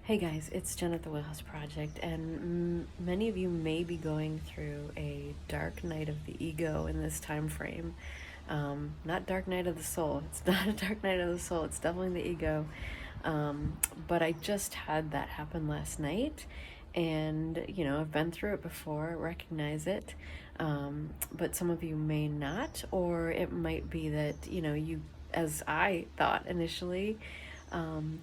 Hey guys, it's Jen at the Wheelhouse Project, and many of you may be going through a dark night of the ego in this time frame. Not dark night of the soul. It's not a dark night of the soul. It's definitely the ego. But I just had that happen last night, and I've been through it before, recognize it. But some of you may not, or it might be that you, as I thought initially,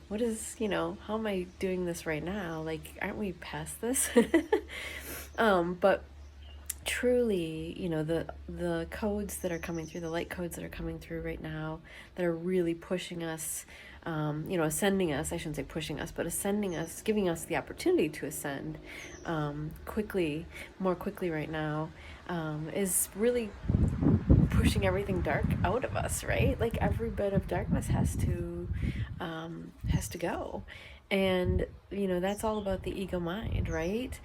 what is, how am I doing this right now? Like, aren't we past this? But truly, the codes that are coming through, the light codes that are coming through right now, that are really pushing us, ascending us. I shouldn't say pushing us, but ascending us, giving us the opportunity to ascend quickly, more quickly right now, is really pushing everything dark out of us, right? Like every bit of darkness has to go. And that's all about the ego mind, right?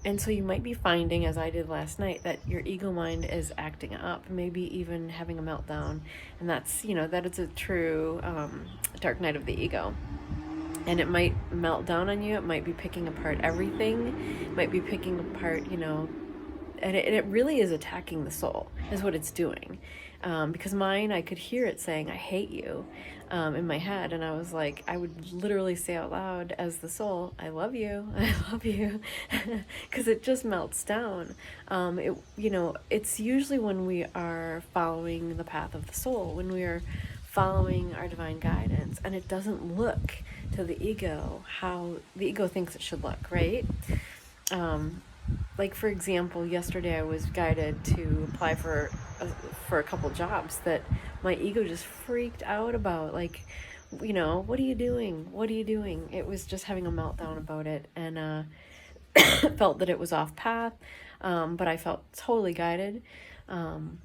And so you might be finding, as I did last night, that your ego mind is acting up, maybe even having a meltdown. And that's, that is a true dark night of the ego. And it might melt down on you. It might be picking apart everything. It might be picking apart, and it really is attacking the soul, is what it's doing. Because mine, I could hear it saying, I hate you, in my head. And I was like, I would literally say out loud as the soul, I love you, I love you. Because it just melts down. It's usually when we are following the path of the soul, when we are following our divine guidance, and it doesn't look to the ego how the ego thinks it should look, right? Like, for example, yesterday I was guided to apply for a couple jobs that my ego just freaked out about. Like, what are you doing? What are you doing? It was just having a meltdown about it, and felt that it was off path, but I felt totally guided. And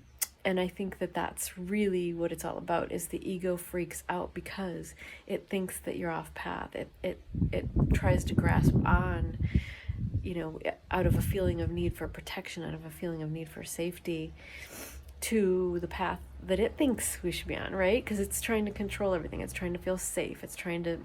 I think that that's really what it's all about, is the ego freaks out because it thinks that you're off path. It tries to grasp on, out of a feeling of need for protection, out of a feeling of need for safety, to the path that it thinks we should be on, right? Because it's trying to control everything. It's trying to feel safe. It's trying to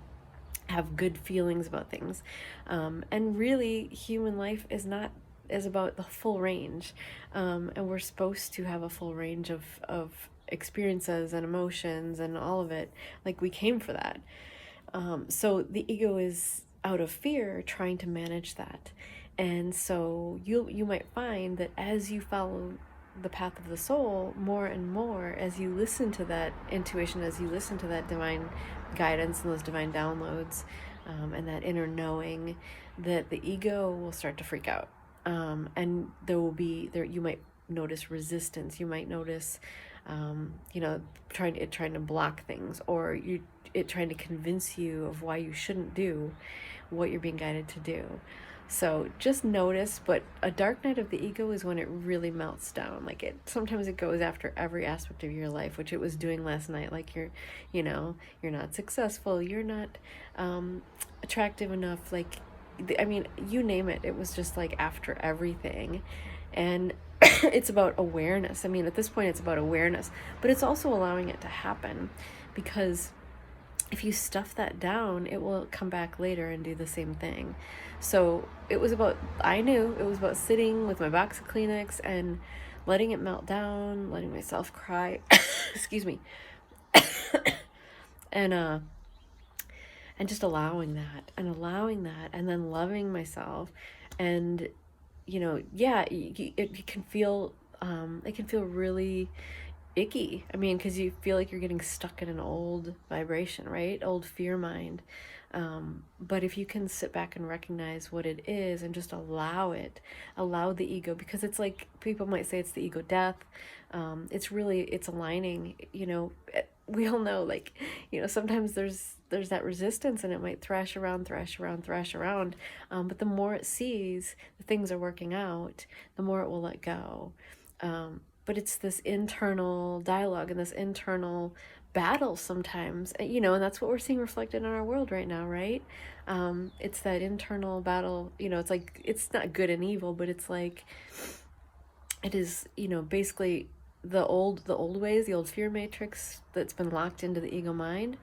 have good feelings about things. And really, human life is about the full range. And we're supposed to have a full range of experiences and emotions and all of it. Like, we came for that. So the ego is out of fear trying to manage that. And so you might find that as you follow the path of the soul more and more, as you listen to that intuition, as you listen to that divine guidance and those divine downloads, and that inner knowing, that the ego will start to freak out. And there you might notice resistance. You might notice trying to block things, or it trying to convince you of why you shouldn't do what you're being guided to do. So just notice. But a dark night of the ego is when it really melts down. Like, sometimes it goes after every aspect of your life, which it was doing last night. Like, you're not successful, you're not attractive enough, like, I mean, you name it. It was just like after everything. And it's about awareness. I mean, at this point, it's about awareness, but it's also allowing it to happen, because if you stuff that down, it will come back later and do the same thing. So I knew it was about sitting with my box of Kleenex and letting it melt down, letting myself cry, excuse me, and just allowing that, and then loving myself. And yeah, it can feel really icky. I mean, because you feel like you're getting stuck in an old vibration, right? Old fear mind. But if you can sit back and recognize what it is and just allow the ego, because it's like, people might say it's the ego death. It's aligning. We all know, like, sometimes there's that resistance, and it might thrash around. But the more it sees that things are working out, the more it will let go. But it's this internal dialogue and this internal battle sometimes, and that's what we're seeing reflected in our world right now, right? It's that internal battle. It's like, it's not good and evil, but it's like, it is, basically the old ways, the old fear matrix that's been locked into the ego mind,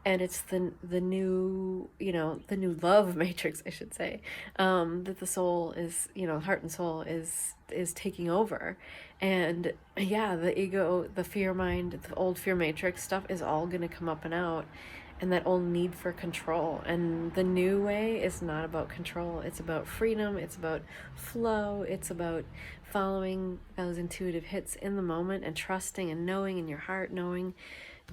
and it's the new, the new love matrix, I should say, that the soul is, heart and soul is taking over. And yeah, the ego, the fear mind, the old fear matrix stuff is all going to come up and out, and that old need for control. And the new way is not about control. It's about freedom. It's about flow. It's about following those intuitive hits in the moment and trusting and knowing in your heart, knowing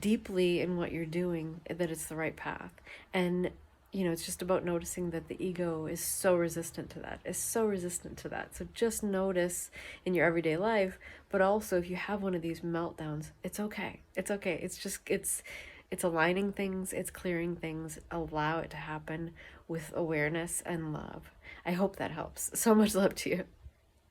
deeply in what you're doing that it's the right path. And it's just about noticing that the ego is so resistant to that, So just notice in your everyday life, but also if you have one of these meltdowns, it's okay. It's okay. It's aligning things, it's clearing things. Allow it to happen with awareness and love. I hope that helps. So much love to you.